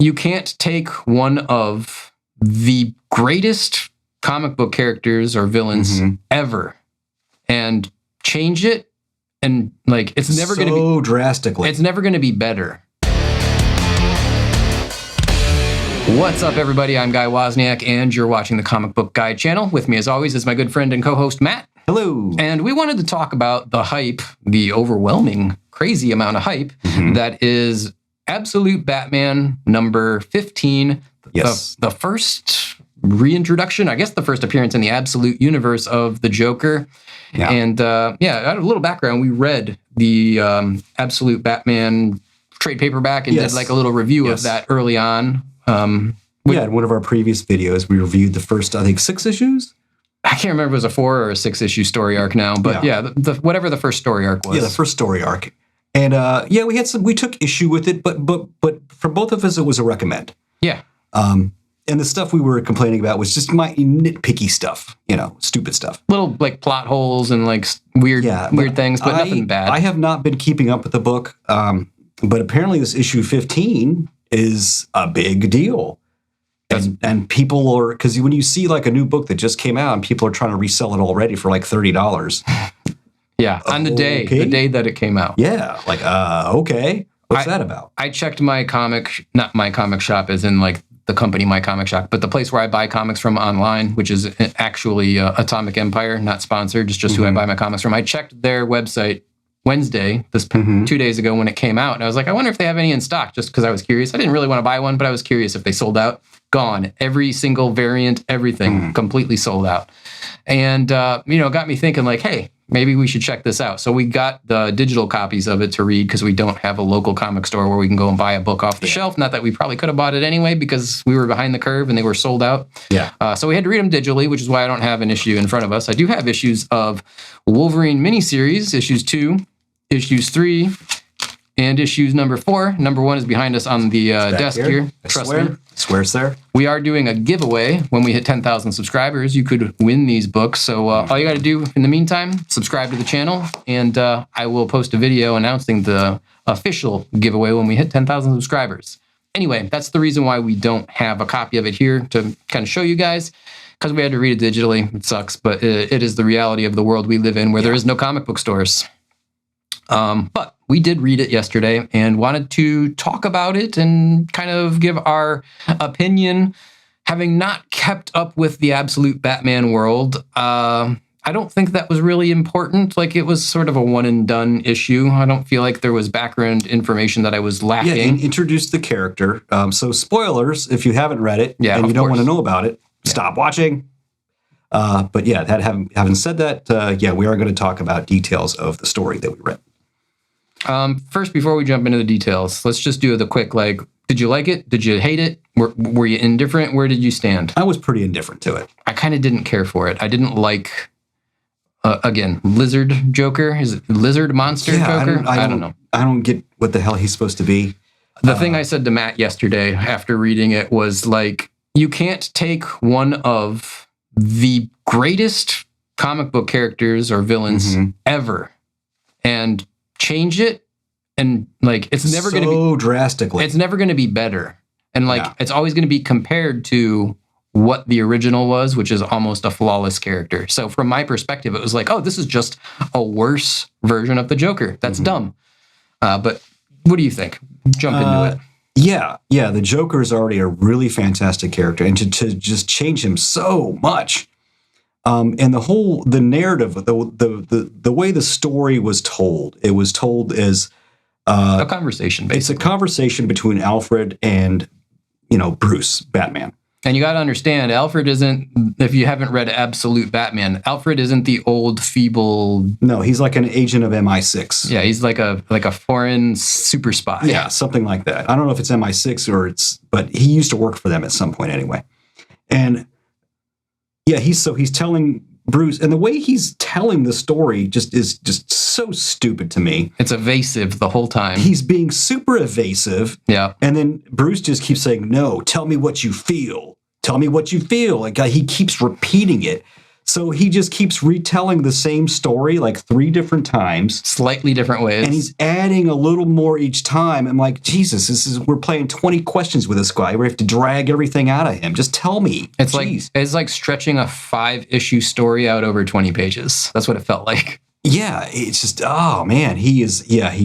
you can't take one of the greatest comic book characters or villains ever and change it, and like it's never going to be so drastically. It's never going to be better. What's up, everybody? I'm Guy Wozniak, and you're watching the Comic Book Guy channel. With me, as always, is my good friend and co-host Matt. Hello. And we wanted to talk about the hype, the overwhelming, crazy amount of hype that is Absolute Batman number 15. Yes. The first reintroduction, I guess the first appearance in the Absolute universe of the Joker. Yeah. And a little background. We read the Absolute Batman trade paperback and did like a little review of that early on. In one of our previous videos, we reviewed the first, I think, 6 issues. I can't remember if it was a 4 or a 6-issue story arc now, but whatever the first story arc was. Yeah, the first story arc. And we took issue with it, but for both of us, it was a recommend. Yeah. And the stuff we were complaining about was just my nitpicky stuff, stupid stuff. Little like plot holes and like weird things, but nothing bad. I have not been keeping up with the book, but apparently this issue 15 is a big deal. And people are, because when you see like a new book that just came out and people are trying to resell it already for like $30. Yeah, on the day that it came out. Yeah, like, okay. What's that about? I checked my not my comic shop as in like the company My Comic Shop, but the place where I buy comics from online, which is actually Atomic Empire, not sponsored, just who I buy my comics from. I checked their website Wednesday, 2 days ago when it came out, and I was like, I wonder if they have any in stock, just because I was curious. I didn't really want to buy one, but I was curious if they sold out. Gone. Every single variant, everything completely sold out. And, got me thinking like, hey, maybe we should check this out. So we got the digital copies of it to read because we don't have a local comic store where we can go and buy a book off the shelf. Not that we probably could have bought it anyway because we were behind the curve and they were sold out. Yeah. So we had to read them digitally, which is why I don't have an issue in front of us. I do have issues of Wolverine miniseries, issues 2, issues 3, and issues number 4. Number 1 is behind us on the desk here. Trust me. I swear it's there. We are doing a giveaway. When we hit 10,000 subscribers, you could win these books. So all you got to do in the meantime, subscribe to the channel, and I will post a video announcing the official giveaway when we hit 10,000 subscribers. Anyway, that's the reason why we don't have a copy of it here to kind of show you guys, because we had to read it digitally. It sucks, but it is the reality of the world we live in where there is no comic book stores. But we did read it yesterday and wanted to talk about it and kind of give our opinion. Having not kept up with the Absolute Batman world, I don't think that was really important. Like, it was sort of a one and done issue. I don't feel like there was background information that I was lacking. Yeah, and introduced the character. So spoilers, if you haven't read it and you don't want to know about it, stop watching. But yeah, having said that, we are going to talk about details of the story that we read. First, before we jump into the details, let's just do the quick, did you like it? Did you hate it? Were you indifferent? Where did you stand? I was pretty indifferent to it. I kind of didn't care for it. I didn't like, Lizard Joker. Is it Lizard Monster Joker? I don't know. I don't get what the hell he's supposed to be. The thing I said to Matt yesterday after reading it was like, you can't take one of the greatest comic book characters or villains ever and change it, and like it's never going to be so drastically. It's never going to be better, and it's always going to be compared to what the original was, which is almost a flawless character. So from my perspective, it was like, oh, this is just a worse version of the Joker. That's dumb. But what do you think? Jump into it. Yeah. The Joker is already a really fantastic character, and to just change him so much. And the narrative, the way the story was told, it was told as a conversation. Basically. It's a conversation between Alfred and, Bruce, Batman. And you got to understand, Alfred isn't, if you haven't read Absolute Batman, Alfred isn't the old, feeble... No, he's like an agent of MI6. Yeah, he's like a foreign super spy. Yeah, something like that. I don't know if it's MI6 but he used to work for them at some point anyway. And yeah, he's telling Bruce, and the way he's telling the story is just so stupid to me. It's evasive the whole time. He's being super evasive. Yeah. And then Bruce just keeps saying, no, tell me what you feel. Tell me what you feel. Like he keeps repeating it. So he just keeps retelling the same story like 3 different times. Slightly different ways. And he's adding a little more each time. I'm like, Jesus, we're playing 20 questions with this guy. We have to drag everything out of him. Just tell me. It's Jeez. like stretching a 5-issue story out over 20 pages. That's what it felt like. Yeah, it's just, oh man, he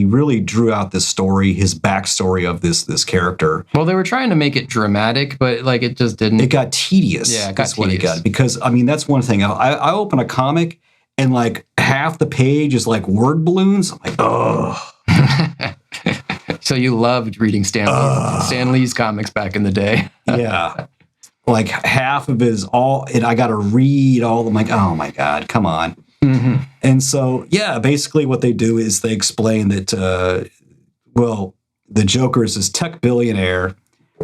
really drew out this story, his backstory of this character. Well, they were trying to make it dramatic, but like it just didn't. It got tedious. Yeah, it got what it got. Because, I mean, that's one thing. I open a comic and like half the page is like word balloons. I'm like, oh. So you loved reading Stan Lee's comics back in the day. Yeah. Like half of it is all, and I got to read all of them. Like, oh my God, come on. Mm-hmm. And so, yeah, basically what they do is they explain that, the Joker is this tech billionaire,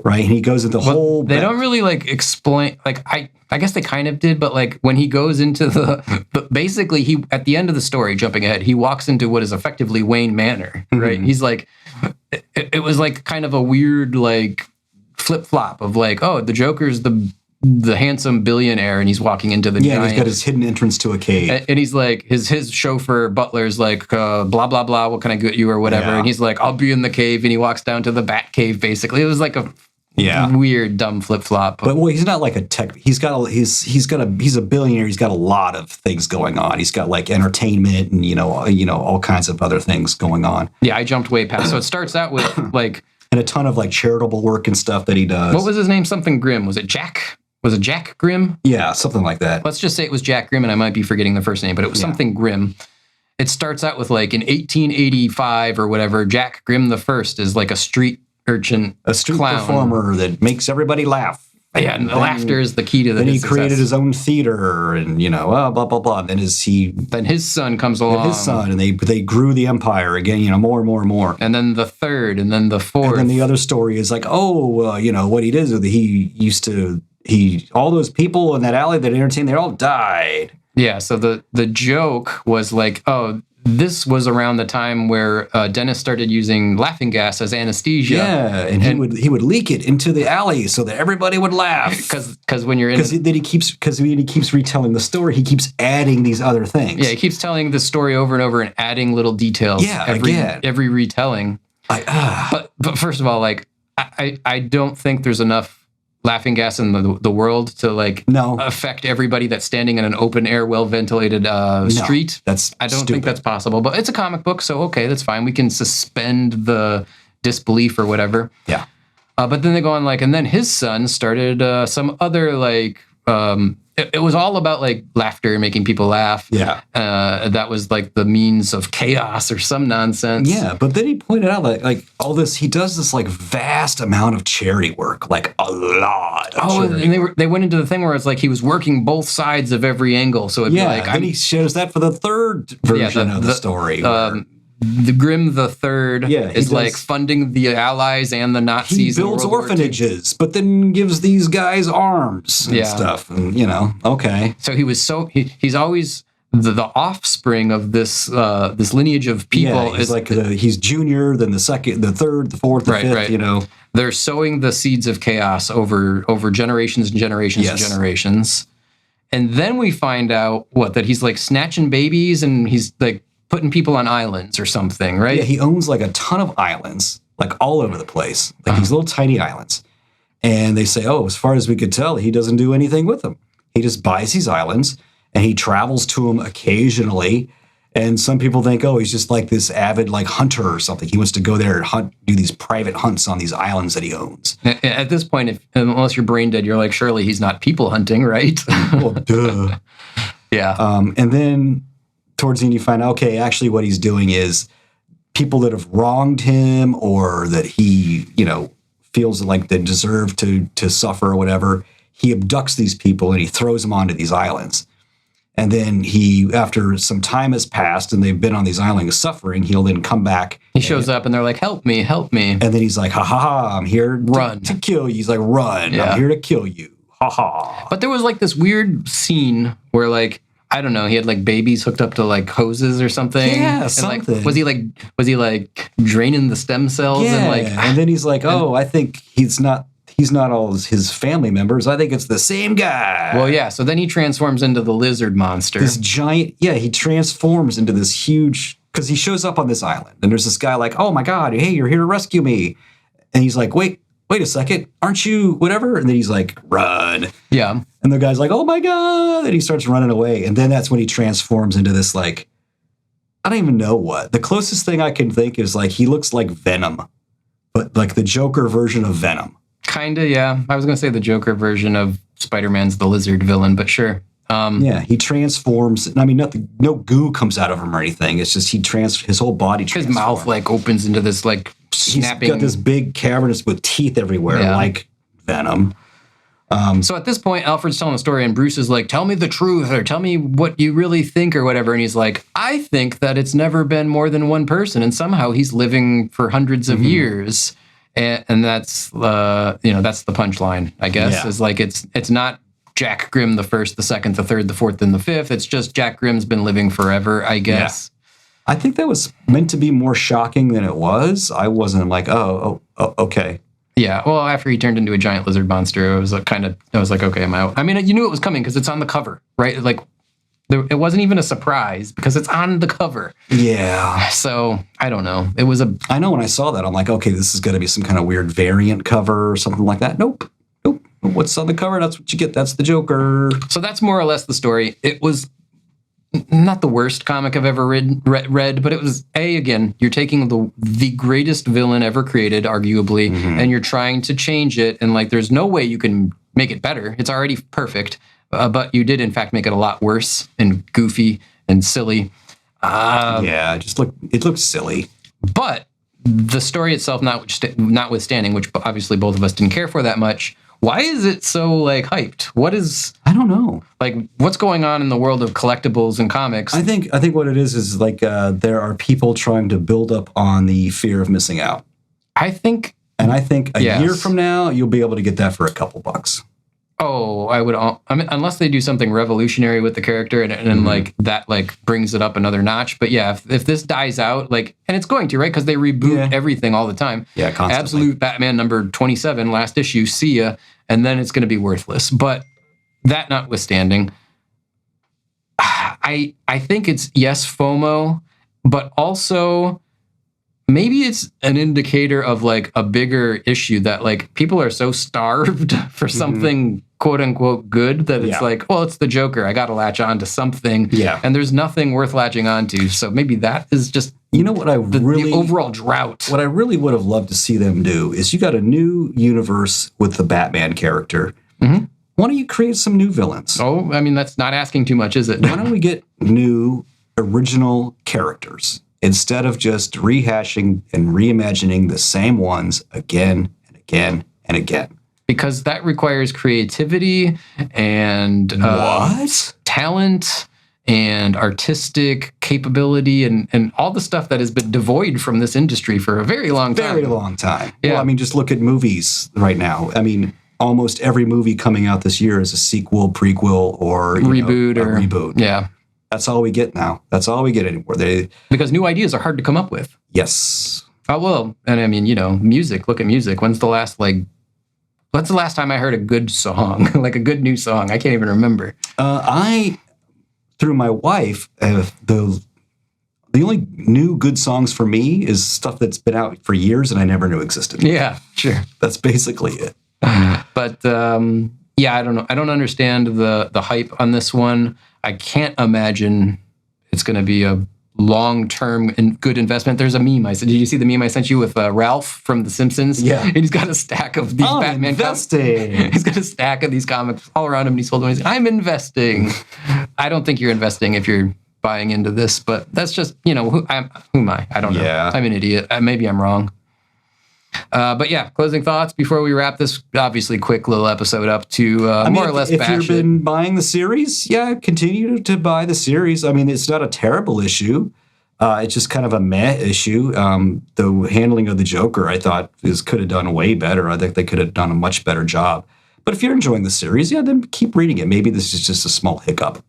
right? And he goes into the whole... They don't really, like, explain... Like, I guess they kind of did, but, like, when he goes into but basically, he at the end of the story, jumping ahead, he walks into what is effectively Wayne Manor, right? Mm-hmm. He's like... It was, like, kind of a weird, like, flip-flop of, like, oh, the Joker's the handsome billionaire, and he's walking into the giant... he's got his hidden entrance to a cave. And he's like, his chauffeur, butler's like, blah, blah, blah, what can I get you or whatever. Yeah. And he's like, I'll be in the cave. And he walks down to the bat cave, basically. It was like a weird, dumb flip-flop. But well, he's not like a tech... He's a billionaire. He's got a lot of things going on. He's got like entertainment and, all kinds of other things going on. Yeah, I jumped way past. So it starts out with like... And a ton of like charitable work and stuff that he does. What was his name? Something Grimm. Was it Jack? Was it Jack Grimm? Yeah, something like that. Let's just say it was Jack Grimm, and I might be forgetting the first name, but it was something Grimm. It starts out with like in 1885 or whatever, Jack Grimm the First is like a street urchin, a street clown performer that makes everybody laugh. Yeah, and laughter is the key to the Then he success. created his own theater, and blah blah blah. And then his son comes along. And they grew the empire again, more and more and more. And then the third, and then the fourth. And then the other story is like, what he did is all those people in that alley that entertained, they all died. Yeah, so the joke was like, oh, this was around the time where Dennis started using laughing gas as anesthesia. Yeah, and he would leak it into the alley so that everybody would laugh. Because when you're in, he keeps retelling the story, he keeps adding these other things. Yeah, he keeps telling the story over and over and adding little details. Yeah, every retelling. But first of all, like I don't think there's enough laughing gas in the world to affect everybody that's standing in an open air, well ventilated street. I don't think that's possible. But it's a comic book, so okay, that's fine. We can suspend the disbelief or whatever. Yeah. But then they go on and then his son started some other it was all about laughter and making people laugh. Yeah. That was the means of chaos or some nonsense. Yeah, but then he pointed out all this, he does this vast amount of charity work, a lot of charity. And they went into the thing where it's he was working both sides of every angle. So it'd be then he shows that for the third version of the story. The Grimm the Third is funding the Allies and the Nazis. He builds orphanages, but then gives these guys arms and stuff. And, okay. So he's always the offspring of this lineage of people. Yeah, he's junior, then the second, the third, the fourth, the fifth, Right. They're sowing the seeds of chaos over generations and generations and generations. And then we find out that he's snatching babies and he's putting people on islands or something, right? Yeah, he owns a ton of islands, all over the place, these little tiny islands. And they say, as far as we could tell, he doesn't do anything with them. He just buys these islands and he travels to them occasionally. And some people think, he's just this avid hunter or something. He wants to go there and hunt, do these private hunts on these islands that he owns. At this point, unless you're brain dead, you're surely he's not people hunting, right? Well, duh. Yeah. And then towards the end, you find out, actually what he's doing is people that have wronged him or that he, feels they deserve to suffer or whatever, he abducts these people and he throws them onto these islands. And then after some time has passed and they've been on these islands suffering, he'll then come back. He shows up and they're like, help me, help me. And then he's like, ha ha ha, I'm here to kill you. He's like, run, yeah. I'm here to kill you. Ha ha. But there was this weird scene where I don't know, he had babies hooked up to hoses or something. Yeah, and, something. Was he draining the stem cells? Yeah. And then he's like, I think he's not he's not all his family members. I think it's the same guy. Well, yeah. So then he transforms into the lizard monster. This giant, he transforms into this huge, because he shows up on this island and there's this guy like, oh my God, hey, you're here to rescue me. And he's like, wait a second, aren't you whatever? And then he's like, run. Yeah. And the guy's like, oh my God. And he starts running away. And then that's when he transforms into this, like, I don't even know what. The closest thing I can think is like, he looks like Venom, but like the Joker version of Venom. Kinda, yeah. I was going to say the Joker version of Spider-Man's the lizard villain, but sure. He transforms. I mean, no goo comes out of him or anything. It's just his whole body transforms. His mouth like opens into this like snapping. He's got this big cavernous with teeth everywhere, like Venom. So at this point, Alfred's telling a story, and Bruce is like, "Tell me the truth, or tell me what you really think, or whatever." And he's like, "I think that it's never been more than one person, and somehow he's living for hundreds of years." And that's that's the punchline, I guess. Yeah. Is like it's not Jack Grimm the first, the second, the third, the fourth, and the fifth. It's just Jack Grimm's been living forever, I guess. Yeah. I think that was meant to be more shocking than it was. I wasn't like, oh, okay. Yeah. Well, after he turned into a giant lizard monster, I was like, okay, I'm out. I mean, you knew it was coming because it's on the cover, right? Like, it wasn't even a surprise because it's on the cover. Yeah. So I don't know. I know when I saw that, I'm like, okay, this is going to be some kind of weird variant cover or something like that. Nope. What's on the cover? That's what you get. That's the Joker. So that's more or less the story. It was not the worst comic I've ever read, but it was, again, you're taking the greatest villain ever created, arguably, and you're trying to change it. And like, there's no way you can make it better. It's already perfect. But you did, in fact, make it a lot worse and goofy and silly. It looks silly. But the story itself, notwithstanding, which obviously both of us didn't care for that much, why is it so, like, hyped? I don't know. Like, what's going on in the world of collectibles and comics? I think what it is like there are people trying to build up on the fear of missing out. I think a year from now, you'll be able to get that for a couple bucks. Oh, I mean, unless they do something revolutionary with the character and like that, like brings it up another notch. But yeah, if this dies out, like, and it's going to, right? Because they reboot everything all the time. Yeah, constantly. Absolute Batman number 27, last issue, see ya. And then it's going to be worthless. But that notwithstanding, I think it's, yes, FOMO, but also maybe it's an indicator of like a bigger issue that like people are so starved for something quote unquote good that it's like, well, it's the Joker. I got to latch on to something. Yeah. And there's nothing worth latching on to. So maybe that is just, the overall drought. What I really would have loved to see them do is you got a new universe with the Batman character. Why don't you create some new villains? Oh, I mean, that's not asking too much, is it? Why don't we get new original characters? Instead of just rehashing and reimagining the same ones again and again and again. Because that requires creativity and talent and artistic capability and all the stuff that has been devoid from this industry for a very long time. Very long time. Yeah. Well, I mean, just look at movies right now. I mean, almost every movie coming out this year is a sequel, prequel, or reboot. Yeah. That's all we get now. That's all we get anymore. Because new ideas are hard to come up with. Yes. Oh, well, and I mean, music. Look at music. When's the last time I heard a good song? Like a good new song? I can't even remember. Through my wife, the only new good songs for me is stuff that's been out for years and I never knew existed. Yeah, sure. That's basically it. But I don't know. I don't understand the hype on this one. I can't imagine it's going to be a long-term and good investment. There's a meme. Did you see the meme I sent you with Ralph from The Simpsons? Yeah. And he's got a stack of these Batman comics. He's got a stack of these comics all around him and he's holding them. He's like, I'm investing. I don't think you're investing if you're buying into this, but that's just, who am I? I don't know. Yeah. I'm an idiot. Maybe I'm wrong. But yeah, closing thoughts before we wrap this obviously quick little episode up to more or less bash it. If you've been buying the series, continue to buy the series. I mean, it's not a terrible issue. It's just kind of a meh issue. The handling of the Joker, I thought, could have done way better. I think they could have done a much better job. But if you're enjoying the series, then keep reading it. Maybe this is just a small hiccup.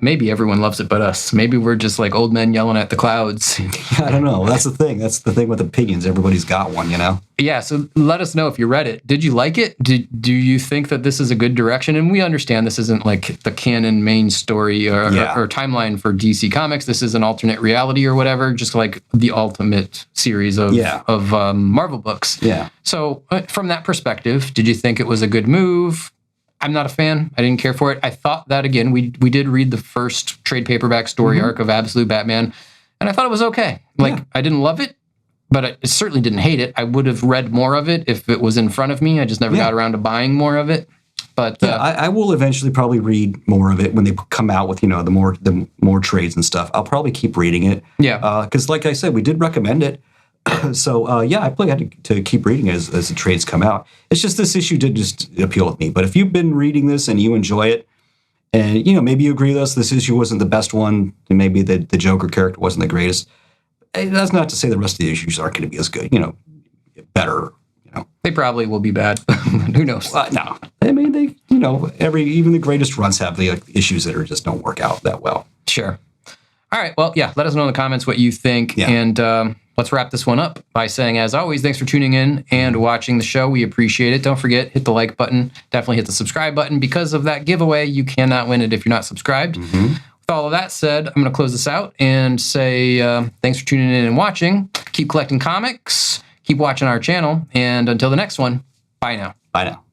Maybe everyone loves it but us. Maybe we're just like old men yelling at the clouds. I don't know. That's the thing. That's the thing with opinions. Everybody's got one, you know? Yeah, so let us know if you read it. Did you like it? Do you think that this is a good direction? And we understand this isn't like the canon main story or timeline for DC Comics. This is an alternate reality or whatever, just like the ultimate series of Marvel books. Yeah. So from that perspective, did you think it was a good move? I'm not a fan. I didn't care for it. I thought that, again, we did read the first trade paperback story arc of Absolute Batman, and I thought it was okay. I didn't love it, but I certainly didn't hate it. I would have read more of it if it was in front of me. I just never got around to buying more of it. But I will eventually probably read more of it when they come out with, the more trades and stuff. I'll probably keep reading it. Yeah. Because like I said, we did recommend it. So, I probably had to keep reading as the trades come out. It's just this issue did just appeal with me. But if you've been reading this and you enjoy it, and, maybe you agree with us, this issue wasn't the best one, and maybe the Joker character wasn't the greatest, that's not to say the rest of the issues aren't going to be as good, better, They probably will be bad. Who knows? No. I mean, they, even the greatest runs have the issues that just don't work out that well. Sure. All right. Well, let us know in the comments what you think. Yeah. And let's wrap this one up by saying, as always, thanks for tuning in and watching the show. We appreciate it. Don't forget, hit the like button. Definitely hit the subscribe button. Because of that giveaway, you cannot win it if you're not subscribed. Mm-hmm. With all of that said, I'm going to close this out and say thanks for tuning in and watching. Keep collecting comics. Keep watching our channel. And until the next one, bye now. Bye now.